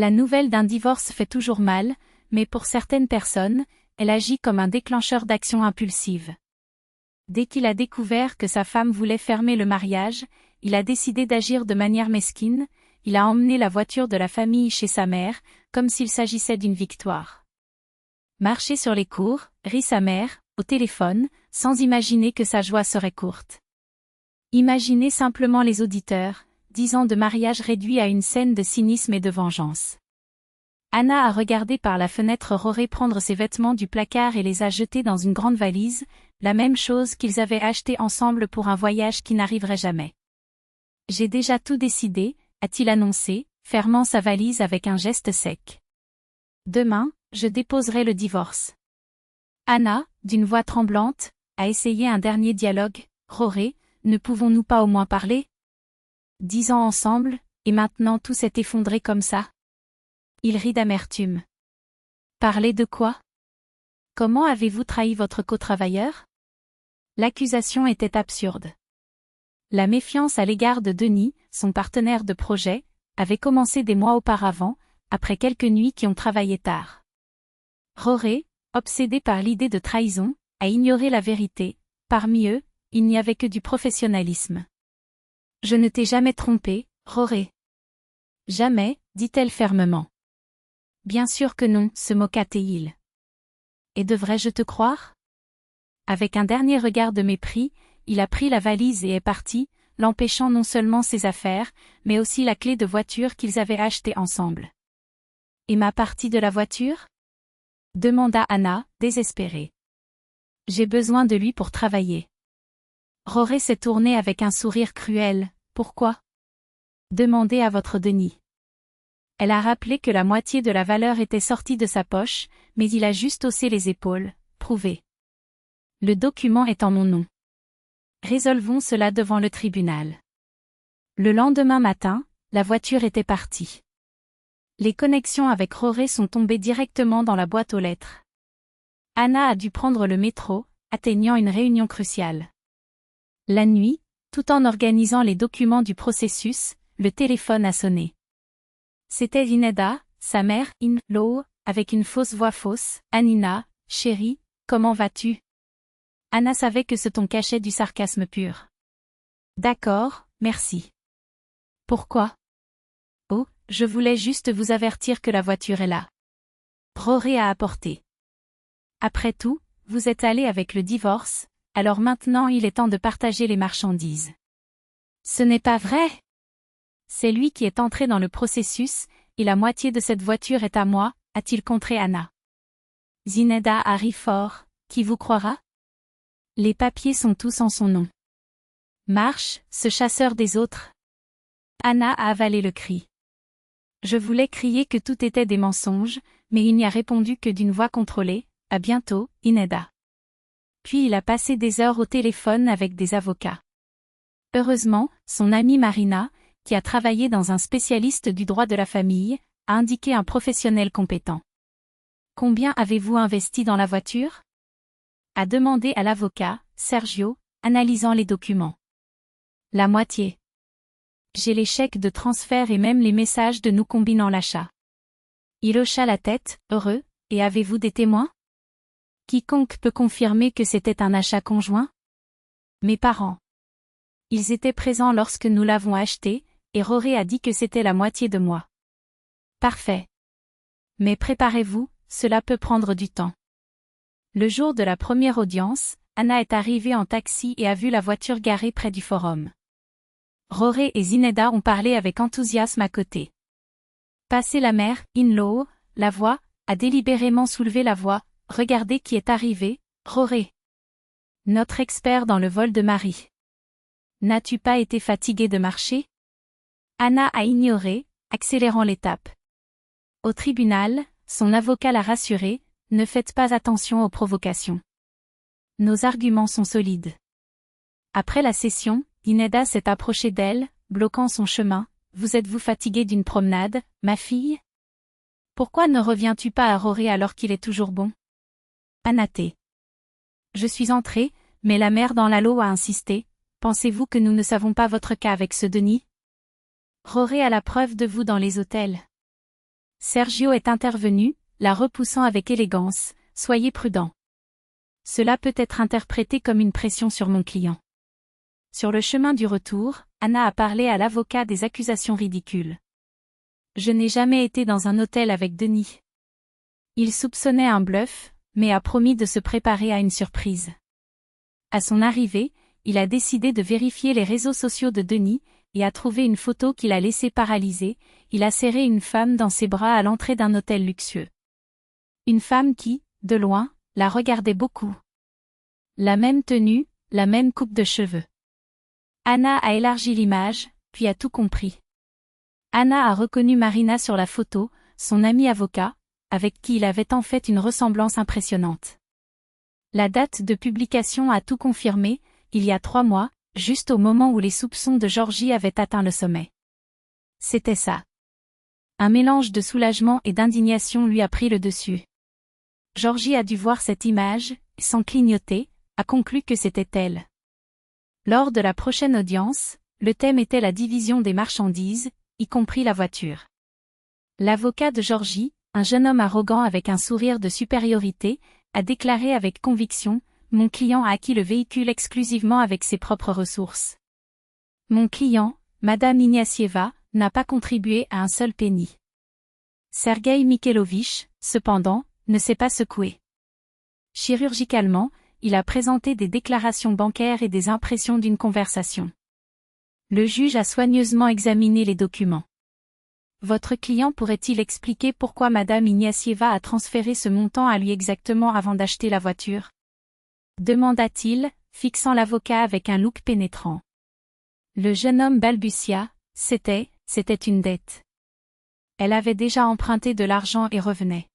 La nouvelle d'un divorce fait toujours mal, mais pour certaines personnes, elle agit comme un déclencheur d'action impulsive. Dès qu'il a découvert que sa femme voulait fermer le mariage, il a décidé d'agir de manière mesquine, il a emmené la voiture de la famille chez sa mère, comme s'il s'agissait d'une victoire. Marché sur les cours, rit sa mère, au téléphone, sans imaginer que sa joie serait courte. Imaginez simplement les auditeurs, 10 ans de mariage réduits à une scène de cynisme et de vengeance. Anna a regardé par la fenêtre Rory prendre ses vêtements du placard et les a jetés dans une grande valise, la même chose qu'ils avaient acheté ensemble pour un voyage qui n'arriverait jamais. J'ai déjà tout décidé, a-t-il annoncé, fermant sa valise avec un geste sec. Demain, je déposerai le divorce. Anna, d'une voix tremblante, a essayé un dernier dialogue. Rory, ne pouvons-nous pas au moins parler? 10 ans ensemble, et maintenant tout s'est effondré comme ça. Il rit d'amertume. Parler de quoi? Comment avez-vous trahi votre co-travailleur? L'accusation était absurde. La méfiance à l'égard de Denis, son partenaire de projet, avait commencé des mois auparavant, après quelques nuits qui ont travaillé tard. Rory, obsédé par l'idée de trahison, a ignoré la vérité. Parmi eux, il n'y avait que du professionnalisme. Je ne t'ai jamais trompé, Rory. Jamais, dit-elle fermement. Bien sûr que non, se moqua Théil. Et devrais-je te croire? Avec un dernier regard de mépris, il a pris la valise et est parti, l'empêchant non seulement ses affaires, mais aussi la clé de voiture qu'ils avaient achetée ensemble. Et ma partie de la voiture? Demanda Anna, désespérée. J'ai besoin de lui pour travailler. Rory s'est tourné avec un sourire cruel. Pourquoi? Demandez à votre Denis. Elle a rappelé que la moitié de la valeur était sortie de sa poche, mais il a juste haussé les épaules. Prouvez. Le document est en mon nom. Résolvons cela devant le tribunal. Le lendemain matin, la voiture était partie. Les connexions avec Rory sont tombées directement dans la boîte aux lettres. Anna a dû prendre le métro, atteignant une réunion cruciale. La nuit, tout en organisant les documents du processus, le téléphone a sonné. C'était Zineda, sa mère, in-law, avec une fausse voix fausse. Anina, chérie, comment vas-tu? Anna savait que ce ton cachait du sarcasme pur. D'accord, merci. Pourquoi? Oh, je voulais juste vous avertir que la voiture est là. Rory a apporté. Après tout, vous êtes allé avec le divorce, alors maintenant il est temps de partager les marchandises. Ce n'est pas vrai! C'est lui qui est entré dans le processus, et la moitié de cette voiture est à moi, a-t-il contré Anna. Zineda a ri fort, qui vous croira? Les papiers sont tous en son nom. Marche, ce chasseur des autres. Anna a avalé le cri. Je voulais crier que tout était des mensonges, mais il n'y a répondu que d'une voix contrôlée. À bientôt, Zineda. Puis il a passé des heures au téléphone avec des avocats. Heureusement, son amie Marina, qui a travaillé dans un spécialiste du droit de la famille, a indiqué un professionnel compétent. Combien avez-vous investi dans la voiture? A demandé à l'avocat, Sergio, analysant les documents. La moitié. J'ai les chèques de transfert et même les messages de nous combinant l'achat. Il hocha la tête, heureux, et avez-vous des témoins? Quiconque peut confirmer que c'était un achat conjoint? Mes parents. Ils étaient présents lorsque nous l'avons acheté, et Rory a dit que c'était la moitié de moi. Parfait. Mais préparez-vous, cela peut prendre du temps. Le jour de la première audience, Anna est arrivée en taxi et a vu la voiture garée près du forum. Rory et Zineda ont parlé avec enthousiasme à côté. Passé la mère, in-law, la voix, a délibérément soulevé la voix. Regardez qui est arrivé, Rory. Notre expert dans le vol de Marie. N'as-tu pas été fatigué de marcher? Anna a ignoré, accélérant l'étape. Au tribunal, son avocat l'a rassuré, ne faites pas attention aux provocations. Nos arguments sont solides. Après la session, Zineda s'est approchée d'elle, bloquant son chemin. Vous êtes-vous fatiguée d'une promenade, ma fille? Pourquoi ne reviens-tu pas à Rory alors qu'il est toujours bon? Anaté. Je suis entrée, mais la mère dans l'allô a insisté. Pensez-vous que nous ne savons pas votre cas avec ce Denis? Rory a la preuve de vous dans les hôtels. Sergio est intervenu, la repoussant avec élégance. « Soyez prudent. Cela peut être interprété comme une pression sur mon client. » Sur le chemin du retour, Anna a parlé à l'avocat des accusations ridicules. « Je n'ai jamais été dans un hôtel avec Denis. Il soupçonnait un bluff, mais a promis de se préparer à une surprise. À son arrivée, il a décidé de vérifier les réseaux sociaux de Denis, et a trouvé une photo qu'il a laissé paralysée. Il a serré une femme dans ses bras à l'entrée d'un hôtel luxueux. Une femme qui, de loin, la regardait beaucoup. La même tenue, la même coupe de cheveux. Anna a élargi l'image, puis a tout compris. Anna a reconnu Marina sur la photo, son ami avocat, avec qui il avait en fait une ressemblance impressionnante. La date de publication a tout confirmé, il y a 3 mois, juste au moment où les soupçons de Georgie avaient atteint le sommet. C'était ça. Un mélange de soulagement et d'indignation lui a pris le dessus. Georgie a dû voir cette image, et sans clignoter, a conclu que c'était elle. Lors de la prochaine audience, le thème était la division des marchandises, y compris la voiture. L'avocat de Georgie, un jeune homme arrogant avec un sourire de supériorité, a déclaré avec conviction: « Mon client a acquis le véhicule exclusivement avec ses propres ressources. Mon client, Madame Ignacieva, n'a pas contribué à un seul penny. » Sergueï Mikhailovitch, cependant, ne s'est pas secoué. Chirurgicalement, il a présenté des déclarations bancaires et des impressions d'une conversation. Le juge a soigneusement examiné les documents. Votre client pourrait-il expliquer pourquoi Madame Ignacieva a transféré ce montant à lui exactement avant d'acheter la voiture? Demanda-t-il, fixant l'avocat avec un look pénétrant. Le jeune homme balbutia: c'était une dette. Elle avait déjà emprunté de l'argent et revenait.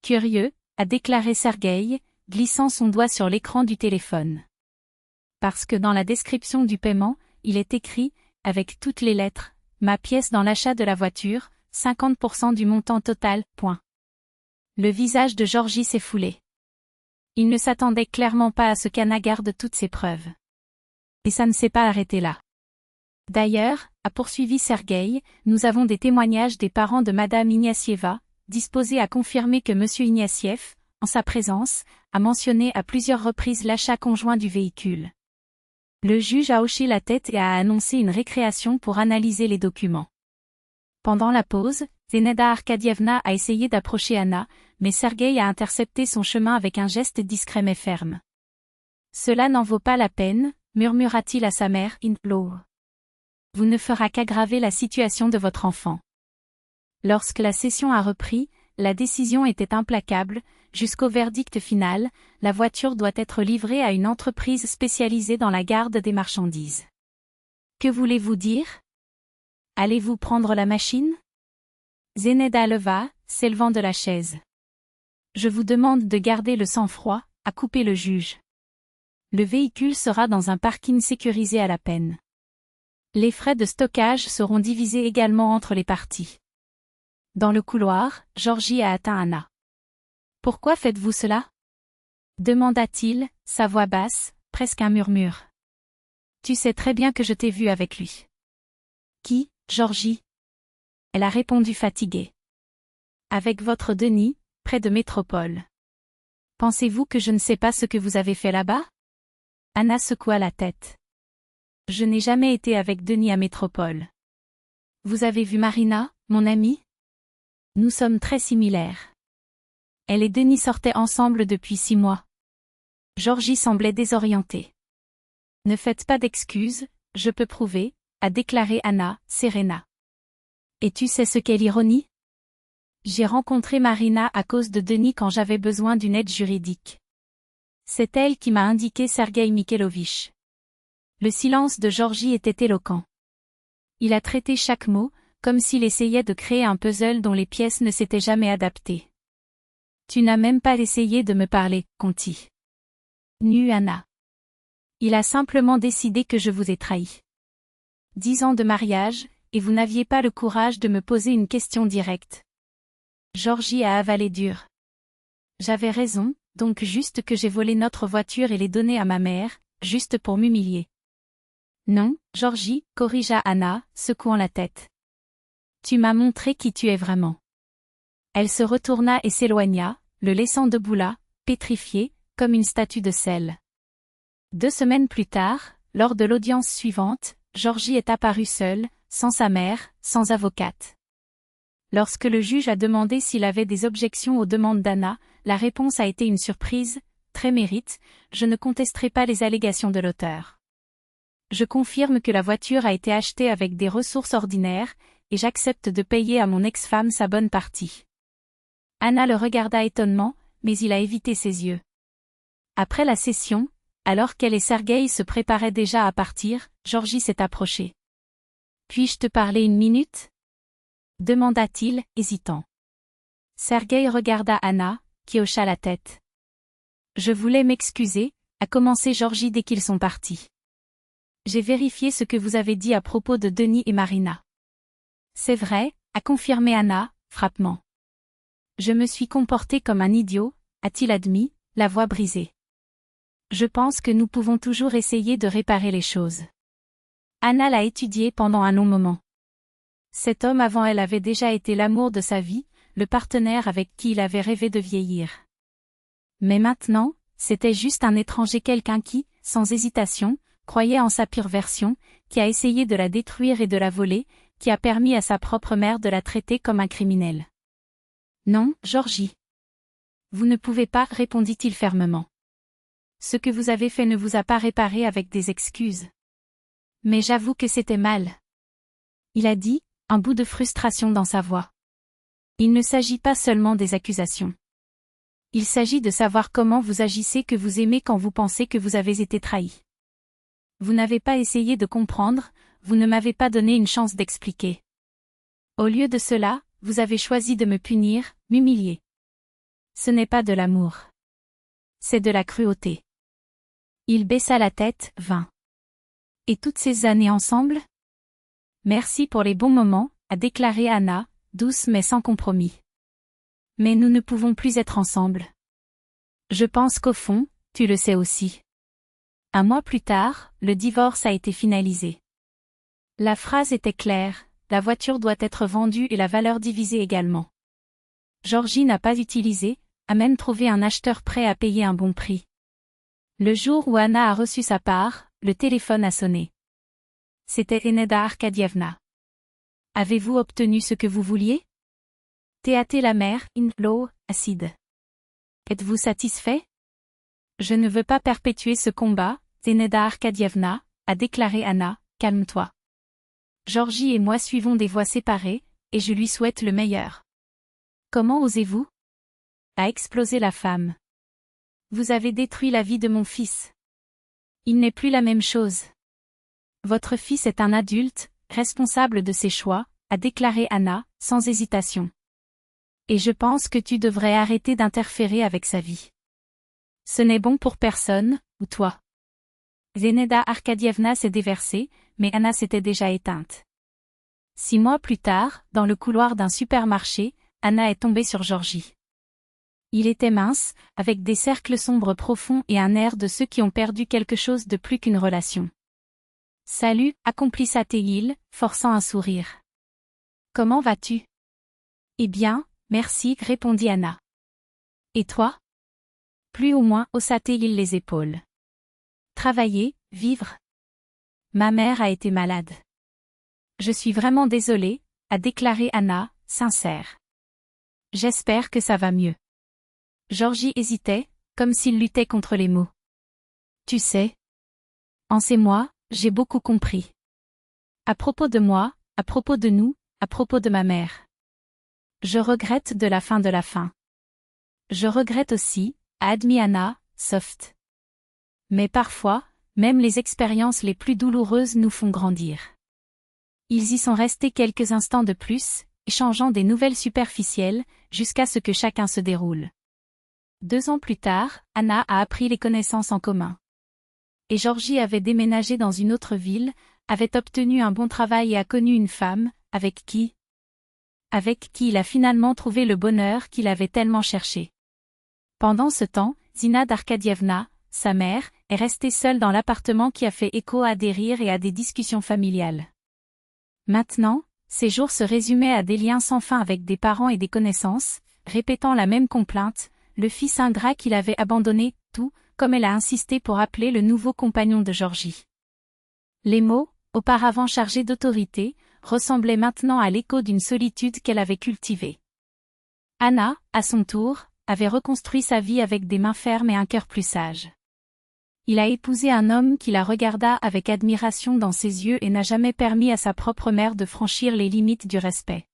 Curieux, a déclaré Sergueï, glissant son doigt sur l'écran du téléphone. Parce que dans la description du paiement, il est écrit, avec toutes les lettres, ma pièce dans l'achat de la voiture, 50% du montant total, point. Le visage de Georgie s'est foulé. Il ne s'attendait clairement pas à ce qu'Anna garde toutes ses preuves. Et ça ne s'est pas arrêté là. D'ailleurs, a poursuivi Sergueï, nous avons des témoignages des parents de Madame Ignacieva, disposés à confirmer que Monsieur Ignatiev, en sa présence, a mentionné à plusieurs reprises l'achat conjoint du véhicule. Le juge a hoché la tête et a annoncé une récréation pour analyser les documents. Pendant la pause, Zeneda Arkadievna a essayé d'approcher Anna, mais Sergueï a intercepté son chemin avec un geste discret mais ferme. Cela n'en vaut pas la peine, murmura-t-il à sa mère, Inlo. Vous ne ferez qu'aggraver la situation de votre enfant. Lorsque la session a repris, la décision était implacable. Jusqu'au verdict final, la voiture doit être livrée à une entreprise spécialisée dans la garde des marchandises. Que voulez-vous dire? Allez-vous prendre la machine? Zeneda leva, s'élevant de la chaise. Je vous demande de garder le sang-froid, a coupé le juge. Le véhicule sera dans un parking sécurisé à la peine. Les frais de stockage seront divisés également entre les parties. Dans le couloir, Georgie a atteint Anna. Pourquoi faites-vous cela? Demanda-t-il, sa voix basse, presque un murmure. Tu sais très bien que je t'ai vu avec lui. Qui, Georgie? Elle a répondu fatiguée. Avec votre Denis, près de Métropole. Pensez-vous que je ne sais pas ce que vous avez fait là-bas? Anna secoua la tête. Je n'ai jamais été avec Denis à Métropole. Vous avez vu Marina, mon amie? Nous sommes très similaires. Elle et Denis sortaient ensemble depuis 6 mois. Georgie semblait désorientée. Ne faites pas d'excuses, je peux prouver, a déclaré Anna, Serena. Et tu sais ce qu'est l'ironie? J'ai rencontré Marina à cause de Denis quand j'avais besoin d'une aide juridique. C'est elle qui m'a indiqué Sergueï Mikhailovitch. Le silence de Georgie était éloquent. Il a traité chaque mot, comme s'il essayait de créer un puzzle dont les pièces ne s'étaient jamais adaptées. Tu n'as même pas essayé de me parler, Conti. Nu Anna. Il a simplement décidé que je vous ai trahi. 10 ans de mariage, et vous n'aviez pas le courage de me poser une question directe. Georgie a avalé dur. J'avais raison, donc juste que j'ai volé notre voiture et les donné à ma mère, juste pour m'humilier. Non, Georgie, corrigea Anna, secouant la tête. Tu m'as montré qui tu es vraiment. Elle se retourna et s'éloigna, le laissant debout là, pétrifié, comme une statue de sel. 2 semaines plus tard, lors de l'audience suivante, Georgie est apparue seule, sans sa mère, sans avocate. Lorsque le juge a demandé s'il avait des objections aux demandes d'Anna, la réponse a été une surprise, très mérite, je ne contesterai pas les allégations de l'auteur. Je confirme que la voiture a été achetée avec des ressources ordinaires, et j'accepte de payer à mon ex-femme sa bonne partie. Anna le regarda étonnement, mais il a évité ses yeux. Après la session, alors qu'elle et Sergueï se préparaient déjà à partir, Georgie s'est approchée. « Puis-je te parler une minute ?» demanda-t-il, hésitant. Sergueï regarda Anna, qui hocha la tête. « Je voulais m'excuser » a commencé Georgie dès qu'ils sont partis. « J'ai vérifié ce que vous avez dit à propos de Denis et Marina. »« C'est vrai » a confirmé Anna, frappement. « Je me suis comporté comme un idiot » a-t-il admis, la voix brisée. « Je pense que nous pouvons toujours essayer de réparer les choses. » Anna l'a étudié pendant un long moment. Cet homme avant elle avait déjà été l'amour de sa vie, le partenaire avec qui il avait rêvé de vieillir. Mais maintenant, c'était juste un étranger, quelqu'un qui, sans hésitation, croyait en sa pure version, qui a essayé de la détruire et de la voler, qui a permis à sa propre mère de la traiter comme un criminel. « Non, Georgie. Vous ne pouvez pas, répondit-il fermement. Ce que vous avez fait ne vous a pas réparé avec des excuses. Mais j'avoue que c'était mal. » Il a dit, un bout de frustration dans sa voix. Il ne s'agit pas seulement des accusations. Il s'agit de savoir comment vous agissez, que vous aimez quand vous pensez que vous avez été trahi. Vous n'avez pas essayé de comprendre, vous ne m'avez pas donné une chance d'expliquer. Au lieu de cela, vous avez choisi de me punir, m'humilier. Ce n'est pas de l'amour. C'est de la cruauté. Il baissa la tête, vint. Et toutes ces années ensemble ? Merci pour les bons moments, a déclaré Anna, douce mais sans compromis. Mais nous ne pouvons plus être ensemble. Je pense qu'au fond, tu le sais aussi. 1 mois plus tard, le divorce a été finalisé. La phrase était claire, la voiture doit être vendue et la valeur divisée également. Georgie n'a pas utilisé, a même trouvé un acheteur prêt à payer un bon prix. Le jour où Anna a reçu sa part, le téléphone a sonné. C'était Zinaida Arkadievna. Avez-vous obtenu ce que vous vouliez? Théâté la mer, in l'eau, acide. Êtes-vous satisfait? Je ne veux pas perpétuer ce combat, Zinaida Arkadievna, a déclaré Anna, calme-toi. Georgie et moi suivons des voies séparées, et je lui souhaite le meilleur. Comment osez-vous? A explosé la femme. Vous avez détruit la vie de mon fils. Il n'est plus la même chose. Votre fils est un adulte, responsable de ses choix, a déclaré Anna, sans hésitation. Et je pense que tu devrais arrêter d'interférer avec sa vie. Ce n'est bon pour personne, ou toi. Zinaida Arkadievna s'est déversée, mais Anna s'était déjà éteinte. 6 mois plus tard, dans le couloir d'un supermarché, Anna est tombée sur Georgie. Il était mince, avec des cercles sombres profonds et un air de ceux qui ont perdu quelque chose de plus qu'une relation. « Salut » accomplissa-t-il, forçant un sourire. « Comment vas-tu »« Eh bien, merci » répondit Anna. « Et toi » Plus ou moins haussa-t-il les épaules. « Travailler, vivre » Ma mère a été malade. « Je suis vraiment désolée » a déclaré Anna, sincère. « J'espère que ça va mieux. » Georgie hésitait, comme s'il luttait contre les mots. « Tu sais. En ces mois, j'ai beaucoup compris. À propos de moi, à propos de nous, à propos de ma mère. Je regrette de la fin de la fin. Je regrette aussi, a admis Anna, soft. Mais parfois, même les expériences les plus douloureuses nous font grandir. Ils y sont restés quelques instants de plus, échangeant des nouvelles superficielles, jusqu'à ce que chacun se déroule. 2 ans plus tard, Anna a appris les connaissances en commun. Et Georgie avait déménagé dans une autre ville, avait obtenu un bon travail et a connu une femme, avec qui il a finalement trouvé le bonheur qu'il avait tellement cherché. Pendant ce temps, Zinaida Arkadievna, sa mère, est restée seule dans l'appartement qui a fait écho à des rires et à des discussions familiales. Maintenant, ses jours se résumaient à des liens sans fin avec des parents et des connaissances, répétant la même complainte, le fils ingrat qu'il avait abandonné, tout, comme elle a insisté pour appeler le nouveau compagnon de Georgie. Les mots, auparavant chargés d'autorité, ressemblaient maintenant à l'écho d'une solitude qu'elle avait cultivée. Anna, à son tour, avait reconstruit sa vie avec des mains fermes et un cœur plus sage. Il a épousé un homme qui la regarda avec admiration dans ses yeux et n'a jamais permis à sa propre mère de franchir les limites du respect.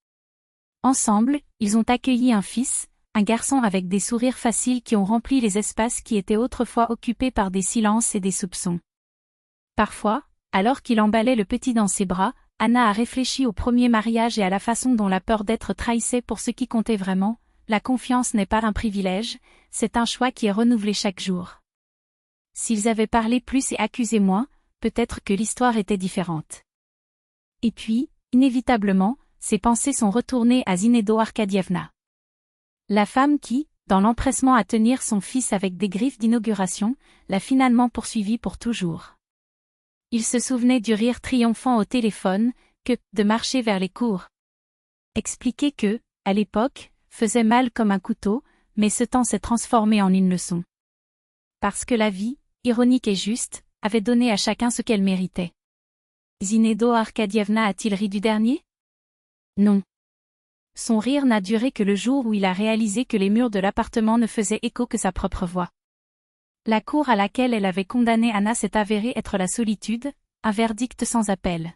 Ensemble, ils ont accueilli un fils, un garçon avec des sourires faciles qui ont rempli les espaces qui étaient autrefois occupés par des silences et des soupçons. Parfois, alors qu'il emballait le petit dans ses bras, Anna a réfléchi au premier mariage et à la façon dont la peur d'être trahissée pour ce qui comptait vraiment. La confiance n'est pas un privilège, c'est un choix qui est renouvelé chaque jour. S'ils avaient parlé plus et accusé moins, peut-être que l'histoire était différente. Et puis, inévitablement, ses pensées sont retournées à Zinedine Arkadievna. La femme qui, dans l'empressement à tenir son fils avec des griffes d'inauguration, l'a finalement poursuivi pour toujours. Il se souvenait du rire triomphant au téléphone, de marcher vers les cours. Expliquer que, à l'époque, faisait mal comme un couteau, mais ce temps s'est transformé en une leçon. Parce que la vie, ironique et juste, avait donné à chacun ce qu'elle méritait. Zinedine Arkadievna a-t-il ri du dernier? Non. Son rire n'a duré que le jour où il a réalisé que les murs de l'appartement ne faisaient écho que sa propre voix. La cour à laquelle elle avait condamné Anna s'est avérée être la solitude, un verdict sans appel.